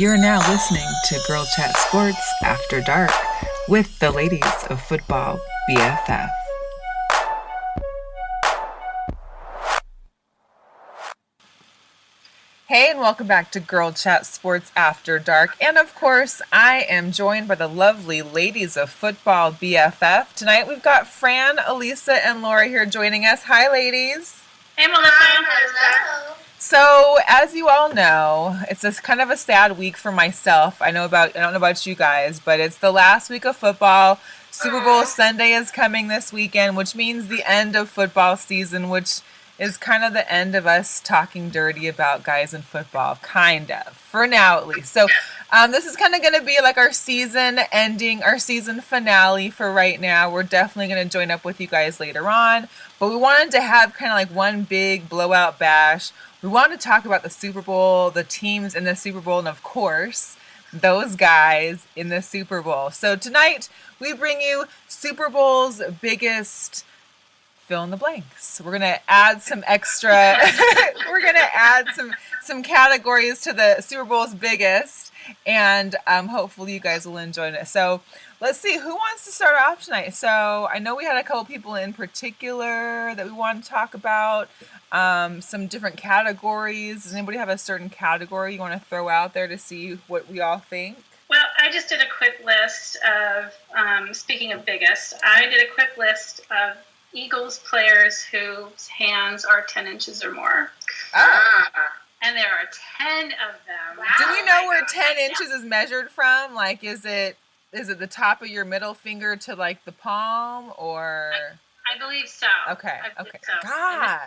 You're now listening to Girl Chat Sports After Dark with the ladies of Football BFF. Hey, and welcome back to Girl Chat Sports After Dark. And of course, I am joined by the lovely ladies of Football BFF. Tonight we've got Fran, Elisa, and Laura here joining us. Hi, ladies. Hey, Melissa. Hello. So, as you all know, it's just kind of a sad week for myself. I don't know about you guys, but it's the last week of football. Super Bowl Sunday is coming this weekend, which means the end of football season, which is kind of the end of us talking dirty about guys in football, kind of, for now at least. So this is kind of going to be like our season ending, our season finale for right now. We're definitely going to join up with you guys later on, but we wanted to have kind of like one big blowout bash. We wanted to talk about the Super Bowl, the teams in the Super Bowl, and of course, those guys in the Super Bowl. So tonight, we bring you Super Bowl's biggest fill in the blanks. We're gonna add some extra. We're gonna add some categories to the Super Bowl's biggest, and hopefully you guys will enjoy it. So let's see who wants to start off tonight. So I know we had a couple people in particular that we want to talk about. Some different categories. Does anybody have a certain category you want to throw out there to see what we all think? Well, I just did a quick list of, speaking of biggest, I did a quick list of Eagles players whose hands are 10 inches or more. Oh. And there are 10 of them. Wow. Do we know where 10 inches is measured from? Like, is it the top of your middle finger to like the palm, or? I believe so. Okay. I believe Okay. so. Gosh.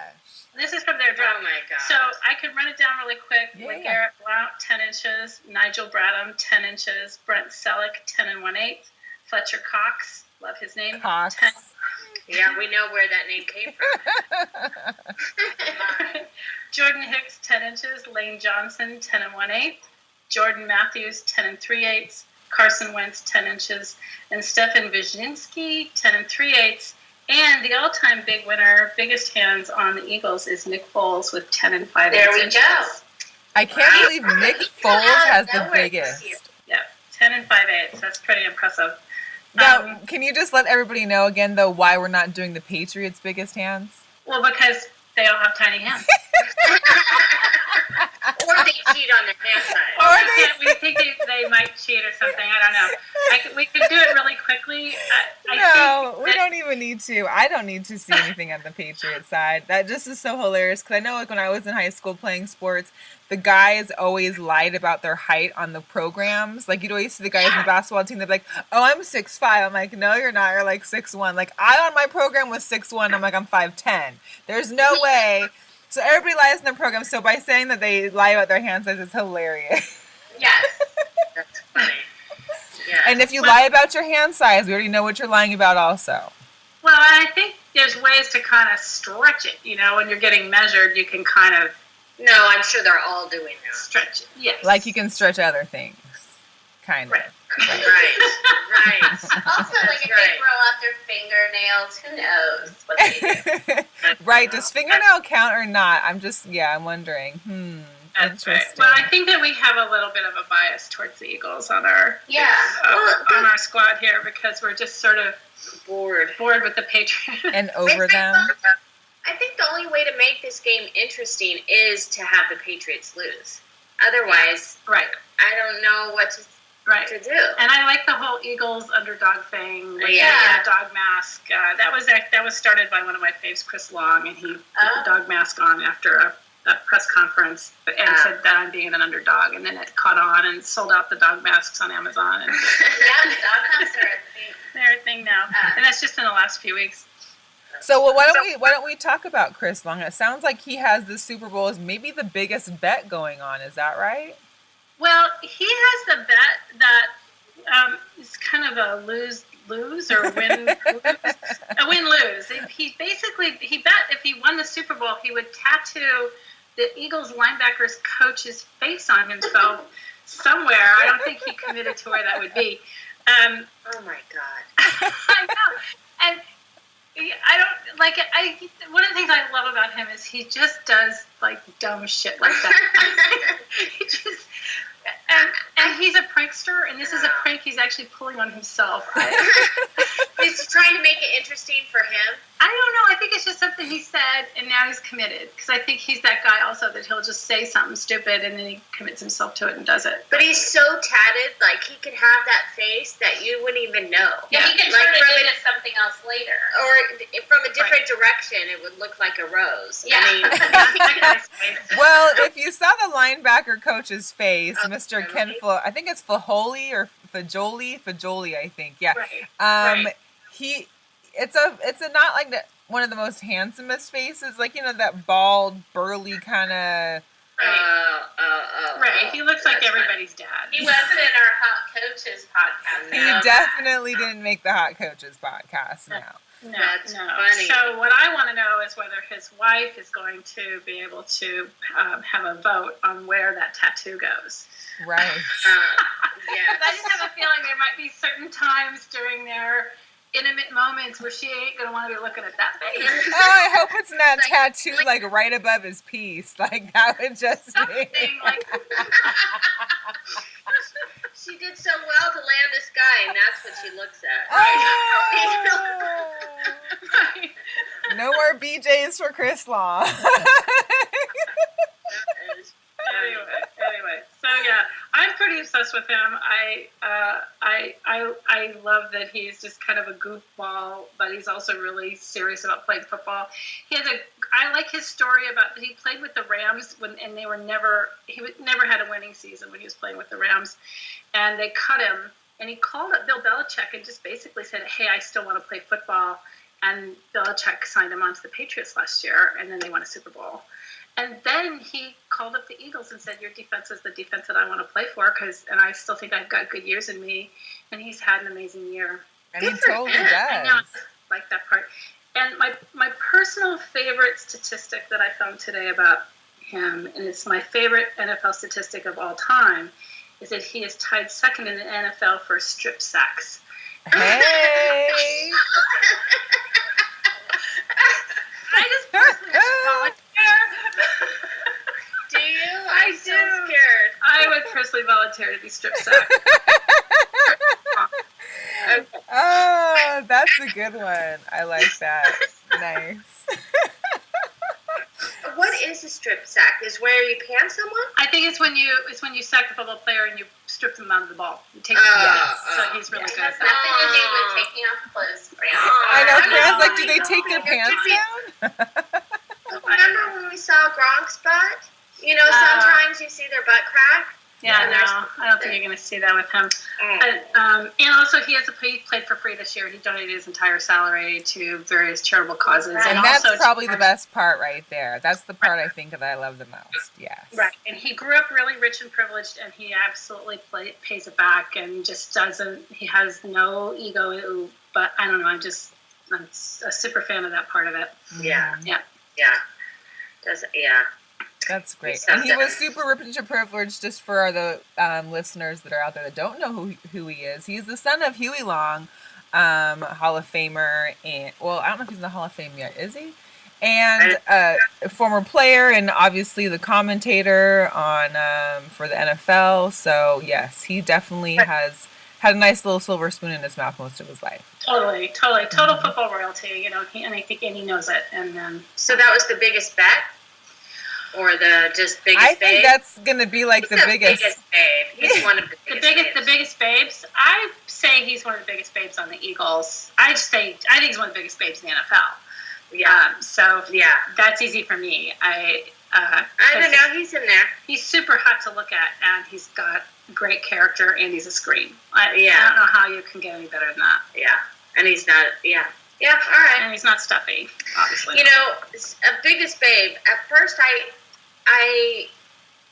This is from their draft. Oh my god. So I could run it down really quick. Yeah. Garrett Blount, 10 inches. Nigel Bradham, 10 inches. Brent Selleck, 10 1/8. Fletcher Cox, love his name. Cox. 10. Yeah, we know where that name came from. Jordan Hicks, 10 inches. Lane Johnson, 10 1/8. Jordan Matthews, 10 3/8. Carson Wentz, 10 inches. And Stefan Wyszynski, 10 3/8. And the all-time big winner, biggest hands on the Eagles, is Nick Foles with 10 5/8 There we inches. go. I can't believe Nick Foles has the biggest. Yeah, 10 5/8. That's pretty impressive. Now, can you just let everybody know again, though, why we're not doing the Patriots' biggest hands? Well, because they all have tiny hands. Or they cheat on their hand size. Or we think they might cheat or something. I don't know. We could do it really quickly. We don't even need to. I don't need to see anything on the Patriots side. That just is so hilarious because I know, like, when I was in high school playing sports, the guys always lied about their height on the programs. Like, you'd always see the guys in the basketball team, they'd be like, oh, I'm 6'5". I'm like, no, you're not. You're like 6'1". Like, I on my program was 6'1". I'm like, I'm 5'10". There's no way. So everybody lies in their program. So by saying that they lie about their hand size, it's hilarious. Yes. That's funny. Yeah. And if you lie about your hand size, we already know what you're lying about also. Well, I think there's ways to kind of stretch it. You know, when you're getting measured, you can kind of No, I'm sure they're all doing that. stretch it. Yes. Like you can stretch other things. Kind of. Right. Right. Also, like if they grow out their fingernails, who knows what they do? Right. Does fingernail count or not? I'm wondering. That's right. Interesting. Well, I think that we have a little bit of a bias towards the Eagles on our on our squad here because we're just sort of bored with the Patriots. And over them. I think the only way to make this game interesting is to have the Patriots lose. Otherwise, Right. I don't know what to do. And I like the whole Eagles underdog thing with the dog mask. That was started by one of my faves, Chris Long, and he put the dog mask on after a press conference and said that I'm being an underdog, and then it caught on and sold out the dog masks on Amazon. And Yeah, the dog masks are a thing. they're a thing now, and that's just in the last few weeks. So why don't we talk about Chris Long? It sounds like he has the Super Bowl as maybe the biggest bet going on. Is that right? Well, he has the bet that it's kind of a lose or win a win-lose. He bet if he won the Super Bowl, he would tattoo the Eagles linebackers coach's face on himself somewhere. I don't think he committed to where that would be. Oh my God. I know. And I don't like it. One of the things I love about him is he just does like dumb shit like that. He just, and he's a prankster, and this is a prank he's actually pulling on himself. He's trying to make it interesting for him. I don't know. I think it's just something he said, and now he's committed. Because I think he's that guy also that he'll just say something stupid, and then he commits himself to it and does it. But he's so tatted, like he could have that face that you wouldn't even know. Yeah, he can turn it into something else later. Or from a different direction, it would look like a rose. Yeah. I mean, Well, if you saw the linebacker coach's face, Mr. Ken, I think it's Fajoli or Fajoli, I think. Yeah. Right. It's a not like one of the most handsomest faces, like that bald, burly kind of. Right. He looks like everybody's dad. He wasn't in our Hot Coaches podcast. He definitely didn't make the Hot Coaches podcast. No. That's funny. So what I want to know is whether his wife is going to be able to have a vote on where that tattoo goes. Right. Yes. I just have a feeling there might be certain times during their intimate moments where she ain't going to want to be looking at that face. Oh, I hope it's not tattooed like right above his piece. Like that would just Something be. like She did so well to land this guy, and that's what she looks at. Right. No more BJs for Chris Law. Anyway, so yeah, I'm pretty obsessed with him. I love that he's just kind of a goofball, but he's also really serious about playing football. I like his story about that he played with the Rams and he never had a winning season when he was playing with the Rams, and they cut him, and he called up Bill Belichick and just basically said, "Hey, I still want to play football," and Belichick signed him on to the Patriots last year, and then they won a Super Bowl. And then he called up the Eagles and said, "Your defense is the defense that I want to play for, and I still think I've got good years in me." And he's had an amazing year. And he totally does. I know, I like that part. And my personal favorite statistic that I found today about him, and it's my favorite NFL statistic of all time, is that he is tied second in the NFL for strip sacks. Hey. I just personally volunteer. Do you? I'm so scared. I would personally volunteer to be strip sacked. Oh, that's a good one. I like that. Nice. What is a strip sack? Is where you pan someone? I think it's when you sack the football player and you strip them out of the ball. You take so he's really good at Nothing that. to do with taking off clothes, Fran. I know, Fran's like, do they take their pants down? Remember when we saw Gronk's butt? Sometimes you see their butt crack. Yeah, no, I don't think you're going to see that with him. And also, he played for free this year. He donated his entire salary to various charitable causes. And also, that's probably the best part right there. That's the part I think that I love the most. Yes. Right. And he grew up really rich and privileged, and he absolutely pays it back and just doesn't. He has no ego. But I don't know. I'm a super fan of that part of it. Yeah. Yeah. Yeah. That's great. And he was super rich and privileged, just for the listeners that are out there that don't know who he is. He's the son of Huey Long, Hall of Famer. And I don't know if he's in the Hall of Fame yet. Is he? And a former player, and obviously the commentator on for the NFL. So, yes, he definitely has had a nice little silver spoon in his mouth most of his life. Totally. Total football royalty, and I think he knows it. And so that was the biggest bet? Or the just biggest babe? I think that's going to be like the biggest babe. He's one of the biggest the biggest babes. I say he's one of the biggest babes on the Eagles. I think he's one of the biggest babes in the NFL. Yeah. That's easy for me. I don't know. He's in there. He's super hot to look at, and he's got great character, and he's a scream. I don't know how you can get any better than that. Yeah. And he's not. Yeah. Yeah. All right. And he's not stuffy, obviously. A biggest babe. At first,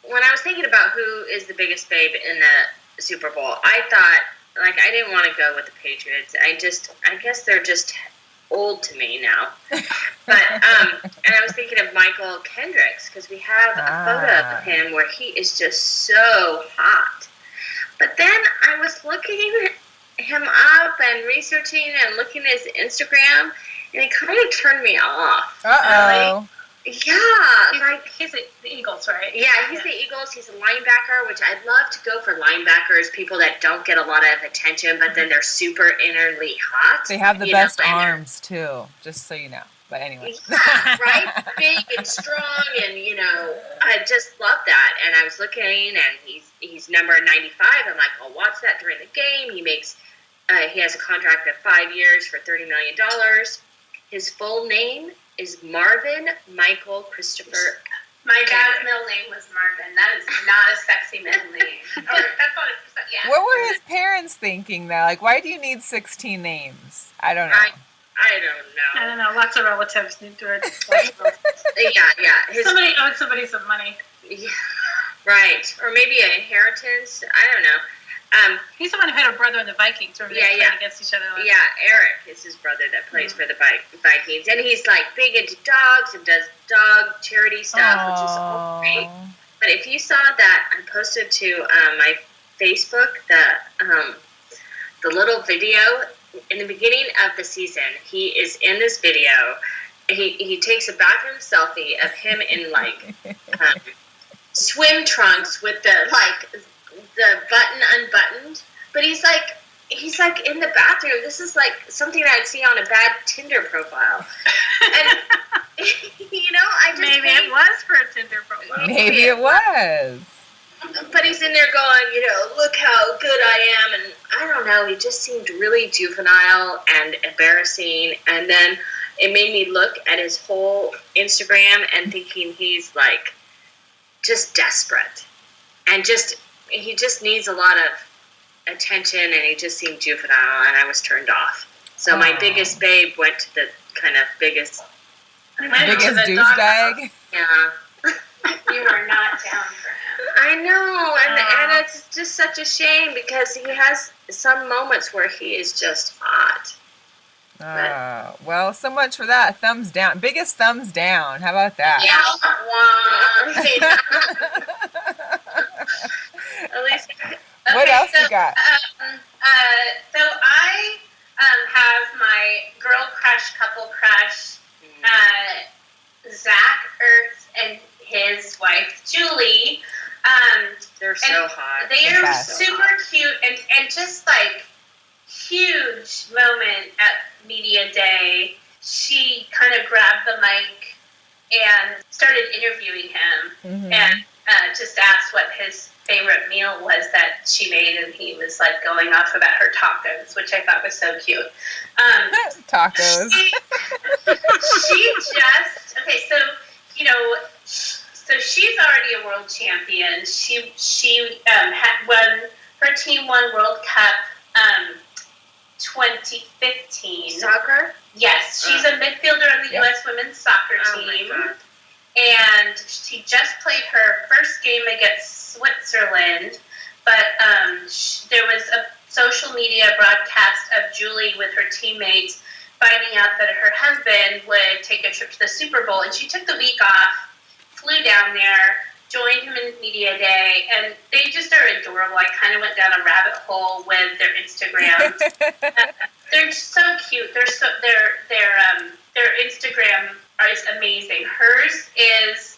when I was thinking about who is the biggest babe in the Super Bowl, I thought, I didn't want to go with the Patriots. I guess they're just old to me now. But, and I was thinking of Michael Kendricks, because we have a photo of him where he is just so hot. But then I was looking him up and researching and looking at his Instagram, and he kind of turned me off. Uh-oh. Yeah, he's the Eagles, right? Yeah, he's the Eagles. He's a linebacker, which I'd love to go for linebackers, people that don't get a lot of attention, but then they're super innerly hot. They have the best arms, too, just so you know. But anyway. Yeah, right? Big and strong, and, I just love that. And I was looking, and he's number 95. I'm like, I'll watch that during the game. He has a contract of 5 years for $30 million. His full name is Marvin Michael Christopher. My dad's middle name was Marvin. That is not a sexy middle name. That's what yeah. What were his parents thinking, though? Like, why do you need 16 names? I don't know. I don't know. Lots of relatives need to. Yeah. Somebody owed somebody some money. Yeah, right. Or maybe an inheritance. I don't know. He's the one who had a brother in the Vikings. Or playing against each other. Yeah, Eric is his brother that plays for the Vikings, and he's like big into dogs and does dog charity stuff, which is all great. But if you saw that, I posted to my Facebook the little video in the beginning of the season. He is in this video. He takes a bathroom selfie of him in like swim trunks with the button unbuttoned, but he's like in the bathroom. This is like something I'd see on a bad Tinder profile. And I just maybe it was for a Tinder profile. Maybe it was. But he's in there going, look how good I am, and I don't know. He just seemed really juvenile and embarrassing. And then it made me look at his whole Instagram and thinking he's like just desperate and he just needs a lot of attention, and he just seemed juvenile, and I was turned off. So my biggest babe went to the kind of biggest douchebag. Yeah. You were not down for him. I know, and it's just such a shame because he has some moments where he is just hot. Well, so much for that. Thumbs down. Biggest thumbs down. How about that? Yeah. At least. What else you got? So I have my girl crush, couple crush, Zach Ertz and his wife Julie. They're so hot. They are super cute and just like huge moment at Media Day. She kind of grabbed the mic and started interviewing him and just asked what his favorite meal was that she made, and he was like going off about her tacos, which I thought was so cute. Tacos. So she's already a world champion. She her team won World Cup 2015. Soccer? Yes, she's a midfielder on the U.S. women's soccer team. My God. And she just played her first game against Switzerland, but there was a social media broadcast of Julie with her teammates finding out that her husband would take a trip to the Super Bowl, and she took the week off, flew down there, joined him in Media Day, and they just are adorable. I kind of went down a rabbit hole with their Instagram. They're so cute. Their Instagram is amazing. Hers is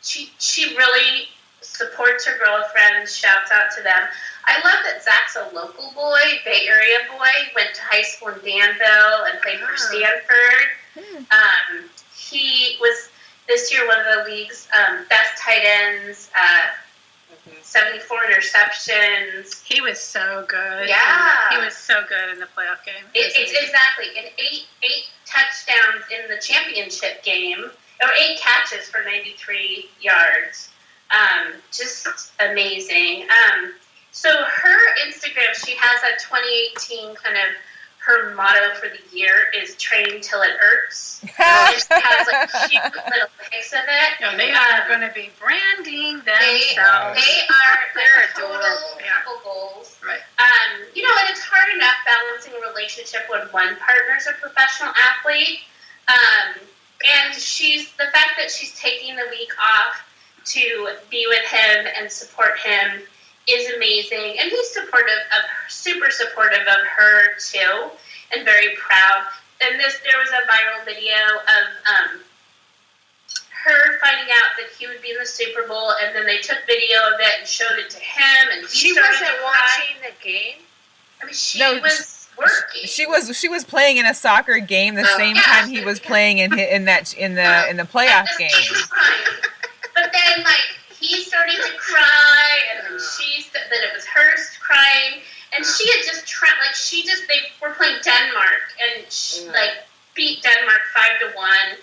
she really supports her girlfriends, shouts out to them. I love that Zach's a local boy, Bay Area boy, went to high school in Danville and played for Stanford. He was this year one of the league's best tight ends, 74 interceptions. He was so good. Yeah. He was so good in the playoff game. It's exactly. And eight touchdowns in the championship game, or 8 catches for 93 yards. Just amazing. So her Instagram, she has a 2018 kind of, her motto for the year is train till it hurts. She has like cute little pics of it. No, they are going to be branding themselves. They're adorable. Couple goals. Right. And it's hard enough balancing a relationship when one partner's a professional athlete. And the fact that she's taking the week off to be with him and support him is amazing, and he's super supportive of her too, and very proud. And there was a viral video of her finding out that he would be in the Super Bowl, and then they took video of it and showed it to him, and she wasn't watching the game. I mean, she was working. She was playing in a soccer game the same time he was playing in the playoff game. But then, like, he started to cry, and then that it was her crying, and she had just they were playing Denmark, and she, beat Denmark 5-1.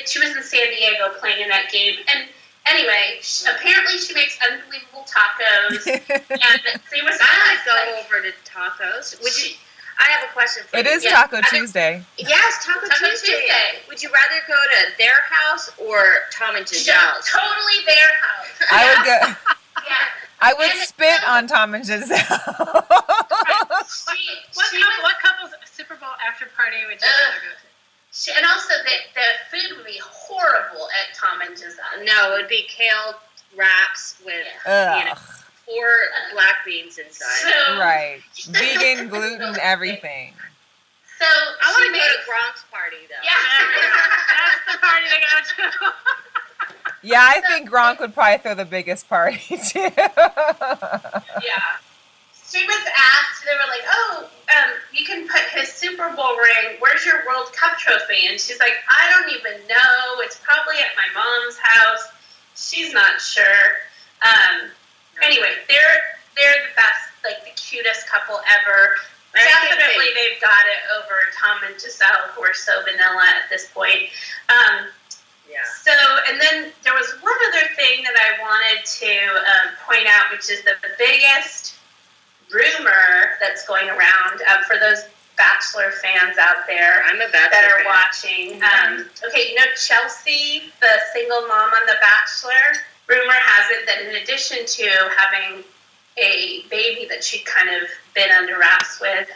She was in San Diego playing in that game, and anyway, apparently she makes unbelievable tacos, and she was go over to tacos. I have a question for you. It is Taco Tuesday. Yes, Taco Tuesday. Would you rather go to their house or Tom and Giselle's? Totally their house. I would go. Yeah. I would spit on Tom and Giselle. What couple's Super Bowl after party would you rather go to? And also, the food would be horrible at Tom and Giselle. No, it would be kale wraps with 4 black beans inside. So, right. Vegan, gluten, everything. So I want to go to Gronk's party, though. Yeah. That's the party to go to. Yeah, I think Gronk would probably throw the biggest party, too. Yeah. She was asked, they were like, you can put his Super Bowl ring, where's your World Cup trophy? And she's like, I don't even know. It's probably at my mom's house. She's not sure. Anyway, they're the best, like the cutest couple ever. Definitely they've got it over Tom and Giselle, who are so vanilla at this point. So, and then there was one other thing that I wanted to point out, which is the biggest rumor that's going around for those Bachelor fans out there that are watching. Okay, you know Chelsea, the single mom on The Bachelor? Rumor has it that in addition to having a baby that she'd kind of been under wraps with,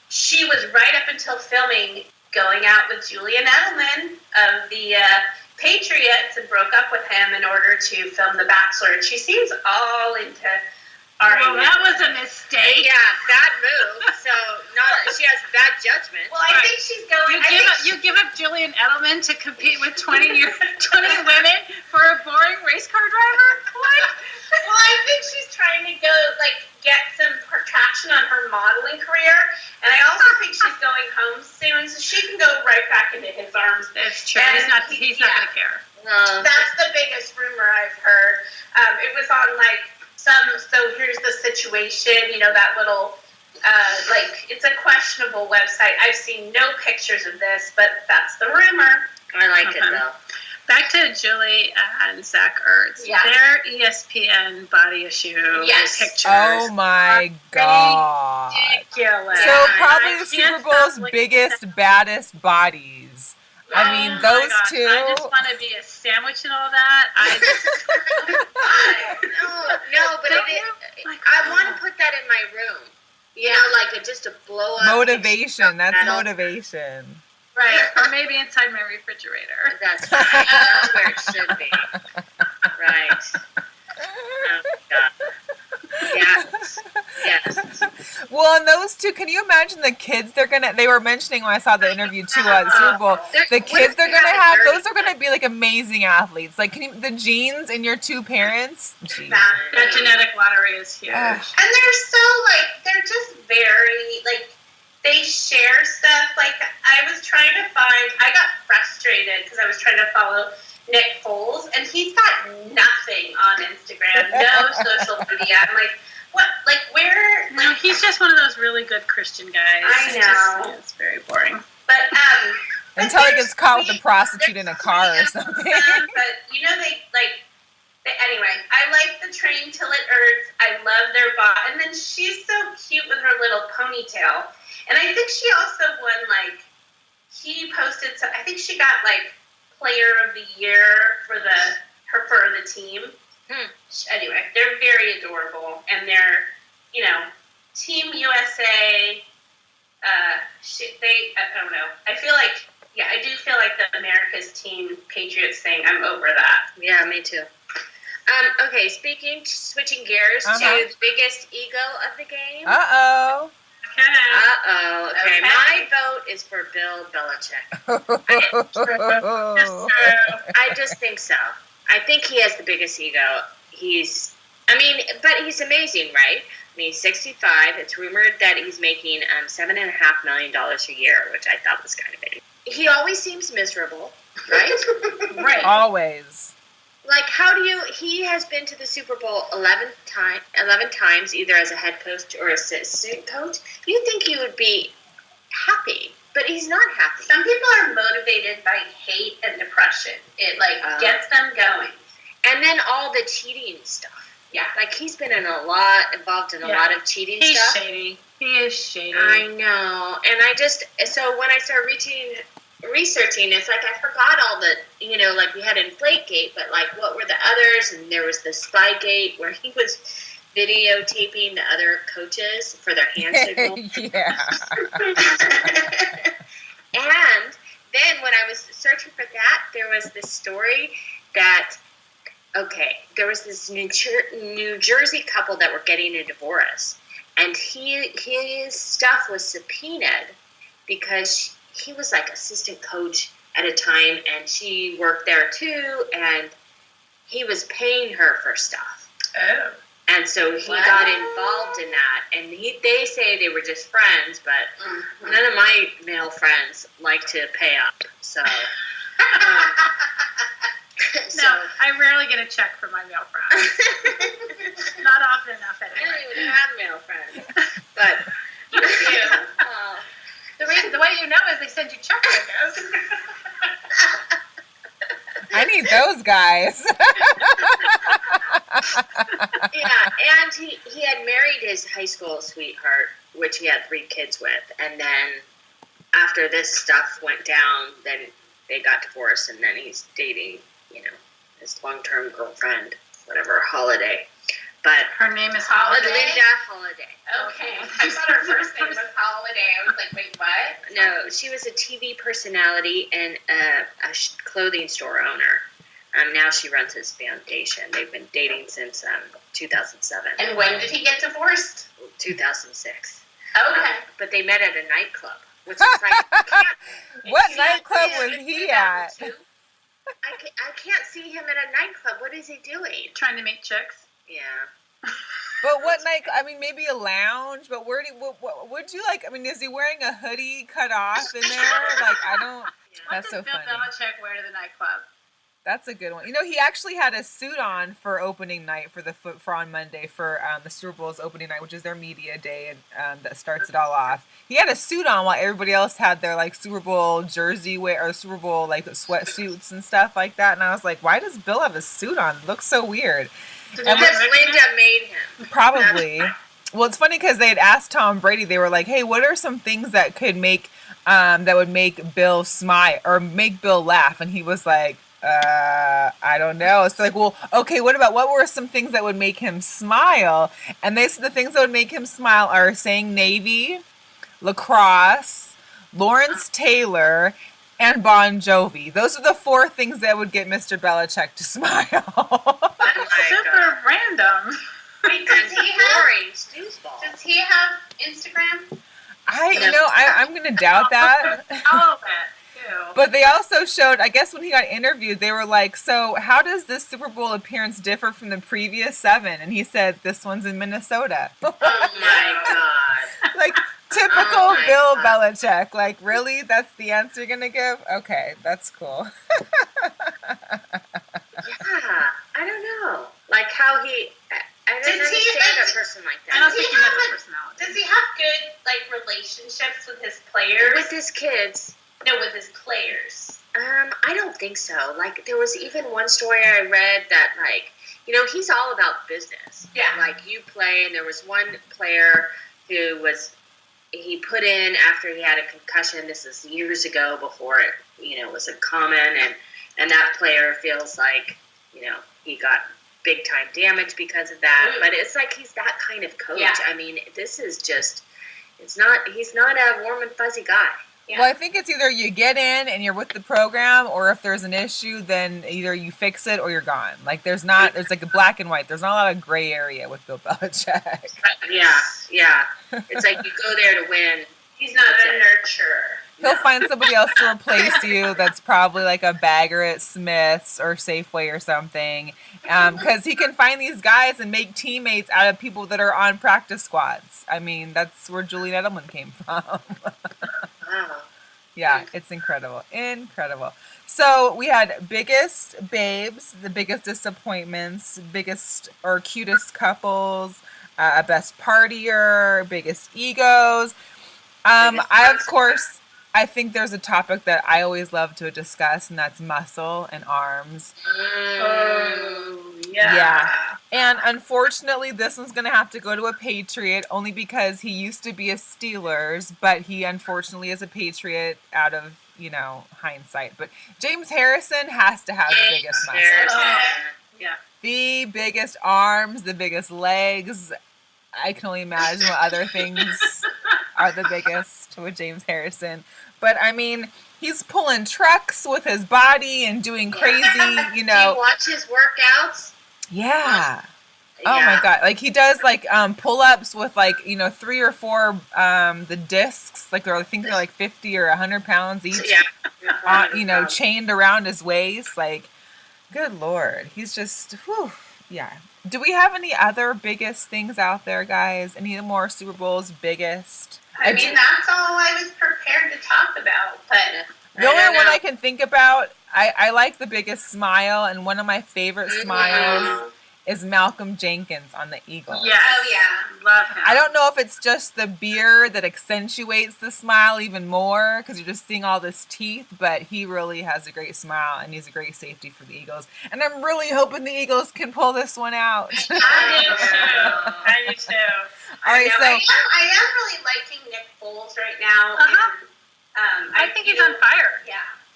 she was right up until filming going out with Julian Edelman of the Patriots and broke up with him in order to film The Bachelor. And she seems all into Well, that was a mistake. Yeah, bad move. So she has bad judgment. Well, I think she's going. You give up Julian Edelman to compete with 20 women for a boring race car driver? What? Well, I think she's trying to go get some traction on her modeling career, and I also think she's going home soon, so she can go right back into his arms. That's true. He's not going to care. That's the biggest rumor I've heard. It was on so here's the situation, that little, it's a questionable website. I've seen no pictures of this, but that's the rumor. I like it, though. Back to Julie and Zach Ertz. Yeah. Their ESPN body issue pictures. Oh, my God. Ridiculous. So probably the Super Bowl's biggest, baddest bodies. I mean, those two. I just want to be a sandwich and all that. No, but I want to put that in my room. Just a blow up. Motivation. That's motivation. Right. Or maybe inside my refrigerator. That's right. That's where it should be. Right. Oh, God. Yes. Well, and those two, can you imagine the kids they were mentioning when I saw the interview too at Super Bowl, the kids they're going to have, those are going to be amazing athletes. The genes in your two parents. Jeez. That genetic lottery is huge. And they're so, they're just very, they share stuff. I got frustrated because I was trying to follow Nick Foles, and he's got nothing on Instagram, no social media. I'm like, what? Where? No, he's just one of those really good Christian guys. I know. It's very boring. But, until he gets caught with a prostitute in a car or something. But, anyway, I like the train till it hurts. I love their bot. And then she's so cute with her little ponytail. And I think she also won, he posted some, I think she got, Player of the Year for the team. Anyway, they're very adorable. And they're, Team USA, I don't know. I feel I do feel like the America's Team Patriots thing, I'm over that. Yeah, me too. Okay, switching gears to the biggest ego of the game. Uh-oh. Okay. My vote is for Bill Belichick. Oh. I just think so. I think he has the biggest ego. But he's amazing, right? I mean, he's 65. It's rumored that he's making $7.5 million a year, which I thought was kind of big. He always seems miserable, right? Right. Always. Like, he has been to the Super Bowl 11 times, either as a head coach or assistant coach. You think he would be happy, but he's not happy. Some people are motivated by hate and depression. It gets them going. And then all the cheating stuff. Yeah. Like, he's been involved in a lot of cheating stuff. He's shady. He is shady. I know. And so when I started researching, it's like I forgot all the, like we had Inflategate, but like what were the others? And there was the Spygate where he was videotaping the other coaches for their hand signals. Yeah. And then when I was searching for that, there was this story that, there was this New Jersey couple that were getting a divorce, and his stuff was subpoenaed because he was like assistant coach at a time, and she worked there too, and he was paying her for stuff. Oh. And so he got involved in that, and they say they were just friends, but none of my male friends like to pay up. So, No, I rarely get a check from my male friends. Not often enough, I anyway. don't even have male friends, but you do. The way you know is they send you check windows. I need those guys. Yeah, and he had married his high school sweetheart, which he had 3 kids with, and then after this stuff went down, then they got divorced, and then he's dating, his long-term girlfriend, whatever, Holiday. But Her name is Holiday. Linda Holiday. Okay. I thought her first name was Holiday. I was like, wait, what? No, she was a TV personality and a clothing store owner. Now she runs his foundation. They've been dating since 2007. And when did he get divorced? 2006. Okay. But they met at a nightclub, which is like, What nightclub was he at? I can't see him at a nightclub. What is he doing? Trying to make chicks. Yeah. But what night? I mean, maybe a lounge. But what would you like? I mean, is he wearing a hoodie cut off in there? Like, I don't. What That's does so Bill funny. Belichick wear to the nightclub? That's a good one. He actually had a suit on for opening night for on Monday for the Super Bowl's opening night, which is their media day, and that starts it all off. He had a suit on while everybody else had their like Super Bowl jersey wear or Super Bowl like sweatsuits and stuff like that. And I was like, why does Bill have a suit on? It looks so weird. Did Because Linda made him. Probably. Well, it's funny because they had asked Tom Brady. They were like, "Hey, what are some things that could make that would make Bill smile or make Bill laugh?" And he was like, I don't know. It's like, well, okay, what were some things that would make him smile? And they said the things that would make him smile are saying Navy, lacrosse, Lawrence Taylor, and Bon Jovi. Those are the 4 things that would get Mr. Belichick to smile. That's super random. Wait, does he have Instagram? I'm going to doubt that. All of it. But they also showed, I guess when he got interviewed, they were like, so how does this Super Bowl appearance differ from the previous 7? And he said, this one's in Minnesota. Oh my God. Like, typical Bill Belichick. Like, really? That's the answer you're going to give? Okay, that's cool. Yeah, I don't know. Like how he, I don't understand a person like that. I don't think he has a personality. Does he have good relationships with his players? With his kids. No, with his players. I don't think so. Like, there was even one story I read that, like, he's all about business. Yeah. Like, you play, and there was one player who he put in after he had a concussion. This is years ago before it, was a common, and that player feels like, he got big-time damage because of that. But it's like he's that kind of coach. Yeah. I mean, this is just, he's not a warm and fuzzy guy. Yeah. Well, I think it's either you get in and you're with the program, or if there's an issue, then either you fix it or you're gone. Like, there's like a black and white. There's not a lot of gray area with Bill Belichick. Yeah. It's like you go there to win. He's not a nurturer. He'll find somebody else to replace you that's probably like a bagger at Smith's or Safeway or something. Because he can find these guys and make teammates out of people that are on practice squads. I mean, that's where Julian Edelman came from. Wow. Yeah, it's incredible. Incredible. So we had biggest babes, the biggest disappointments, biggest or cutest couples, best partier, biggest egos. I think there's a topic that I always love to discuss, and that's muscle and arms. Oh, yeah. And unfortunately, this one's going to have to go to a Patriot only because he used to be a Steelers, but he unfortunately is a Patriot out of, hindsight. But James Harrison has to have the biggest muscles. Yeah. The biggest arms, the biggest legs. I can only imagine what other things are the biggest with James Harrison. But, I mean, he's pulling trucks with his body and doing crazy, Do you watch his workouts? Yeah. Oh my God. Like he does pull-ups with 3 or 4 the discs. I think they're like 50 or 100 pounds each. Yeah. Chained around his waist. Like, good Lord. He's just, whew. Yeah. Do we have any other biggest things out there, guys? Any more Super Bowls biggest? That's all I was prepared to talk about. But the only one I can think about, I like the biggest smile, and one of my favorite smiles is Malcolm Jenkins on the Eagles. Yes. Oh, yeah. Love him. I don't know if it's just the beer that accentuates the smile even more because you're just seeing all this teeth, but he really has a great smile and he's a great safety for the Eagles. And I'm really hoping the Eagles can pull this one out. I do too. All right, so I am really liking Nick Foles right now. I think he's on fire. Yeah.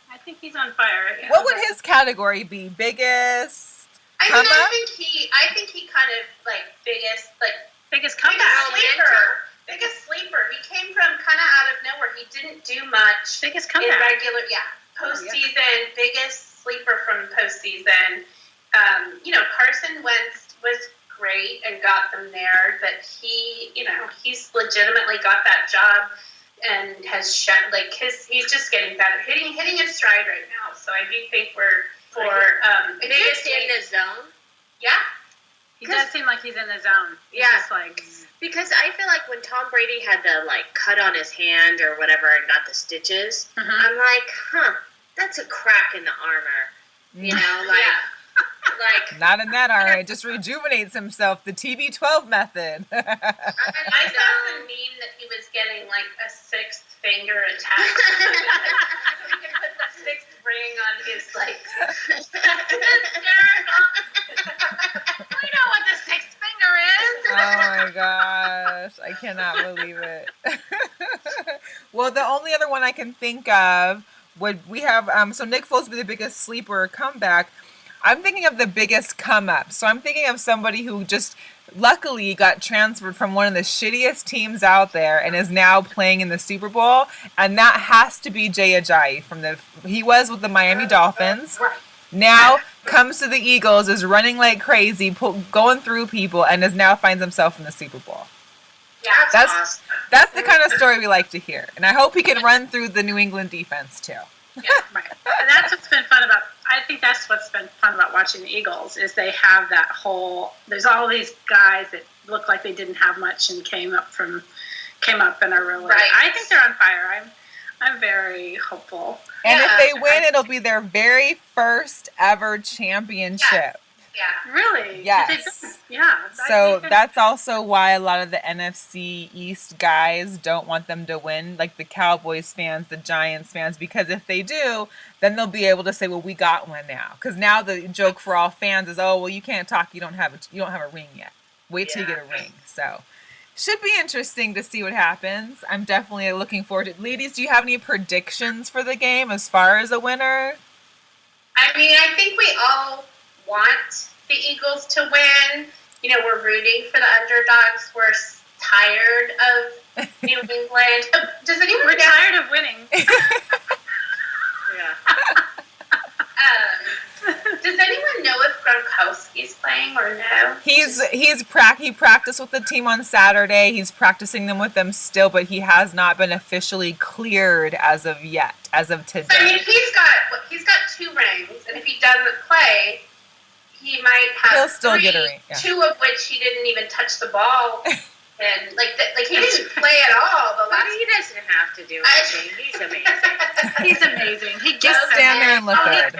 I think he's on fire. what would his category be? Biggest? I think he kind of biggest comeback. Biggest sleeper. He came from kind of out of nowhere. He didn't do much. Biggest in comeback. regular, postseason. Biggest sleeper from postseason. Carson Wentz was great and got them there, but he's legitimately got that job and has shown he's just getting better, hitting his stride right now. So I do think we're biggest in the zone. Yeah. He does seem like he's in the zone. He's just because I feel like when Tom Brady had the cut on his hand or whatever and got the stitches, I'm like, that's a crack in the armor. Not in that armor. It just rejuvenates himself. The TB12 method. I saw the meme that he was getting a sixth finger attached. He can put the sixth ring on his We know what the sixth finger is. Oh my gosh. I cannot believe it. Well, the only other one I can think of we have so Nick Foles would be the biggest sleeper or comeback. I'm thinking of the biggest come up. So I'm thinking of somebody who just luckily got transferred from one of the shittiest teams out there and is now playing in the Super Bowl. And that has to be Jay Ajayi he was with the Miami Dolphins. Now comes to the Eagles, is running like crazy, going through people, and now finds himself in the Super Bowl. Yeah, That's awesome. That's the kind of story we like to hear. And I hope he can run through the New England defense too. Yeah, right. And that's what's been fun about. I think that's what's been fun about watching the Eagles is they have that whole. There's all these guys that look like they didn't have much and came up and are really. Right. I think they're on fire. I'm very hopeful. And if they win, it'll be their very first ever championship. Yeah. Really? Yes. Yeah. So that's also why a lot of the NFC East guys don't want them to win, like the Cowboys fans, the Giants fans, because if they do, then they'll be able to say, "Well, we got one now." Because now the joke for all fans is, "Oh, well, you can't talk. You don't have a ring yet. Wait till you get a ring." So should be interesting to see what happens. I'm definitely looking forward to it. Ladies, do you have any predictions for the game as far as a winner? I mean, I think we all want the Eagles to win. We're rooting for the underdogs. We're tired of New England. Does anyone We're tired of winning. Yeah. Does anyone know if Gronkowski's playing or no? He practiced with the team on Saturday. He's practicing them with them still, but he has not been officially cleared as of yet, as of today. So, I mean, he's got 2 rings, and if he doesn't play, he might have He'll still 3, get a ring. Yeah. 2 of which he didn't even touch the ball. And he didn't play at all. He doesn't have to do anything. He's amazing. He's amazing. He Just stand there and look good.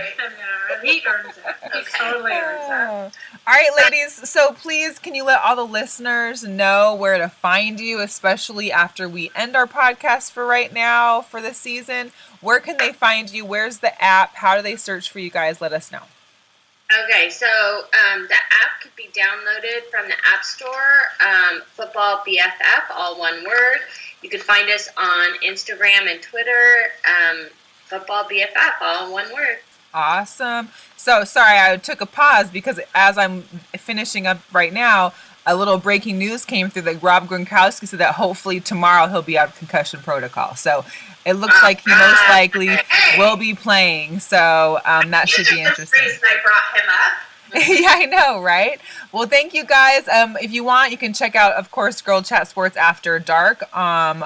He earns it. He totally earns it. All right, ladies. So please, can you let all the listeners know where to find you, especially after we end our podcast for right now for the season? Where can they find you? Where's the app? How do they search for you guys? Let us know. Okay, so the app could be downloaded from the App Store, FootballBFF, all one word. You can find us on Instagram and Twitter, FootballBFF, all one word. Awesome. So, sorry, I took a pause because as I'm finishing up right now, a little breaking news came through that Rob Gronkowski said that hopefully tomorrow he'll be out of concussion protocol. So it looks like he most likely will be playing. So that should be interesting. That's the reason I brought him up. Yeah, I know, right? Well, thank you guys. If you want, you can check out, of course, Girl Chat Sports After Dark on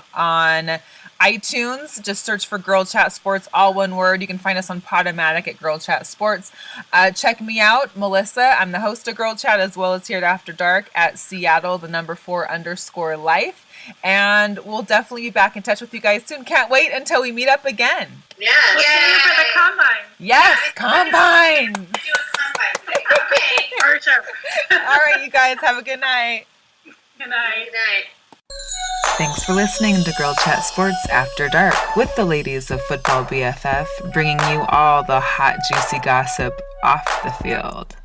iTunes. Just search for Girl Chat Sports, all one word. You can find us on Podomatic at Girl Chat Sports. Check me out, Melissa. I'm the host of Girl Chat, as well as here at After Dark at Seattle, the number 4_life. And we'll definitely be back in touch with you guys soon. Can't wait until we meet up again. Yeah. We'll see you for the combine. Yes, combine. Do a combine. Okay. For sure. All right, you guys, have a good night. Good night. Good night. Thanks for listening to Girl Chat Sports After Dark with the ladies of Football BFF, bringing you all the hot, juicy gossip off the field.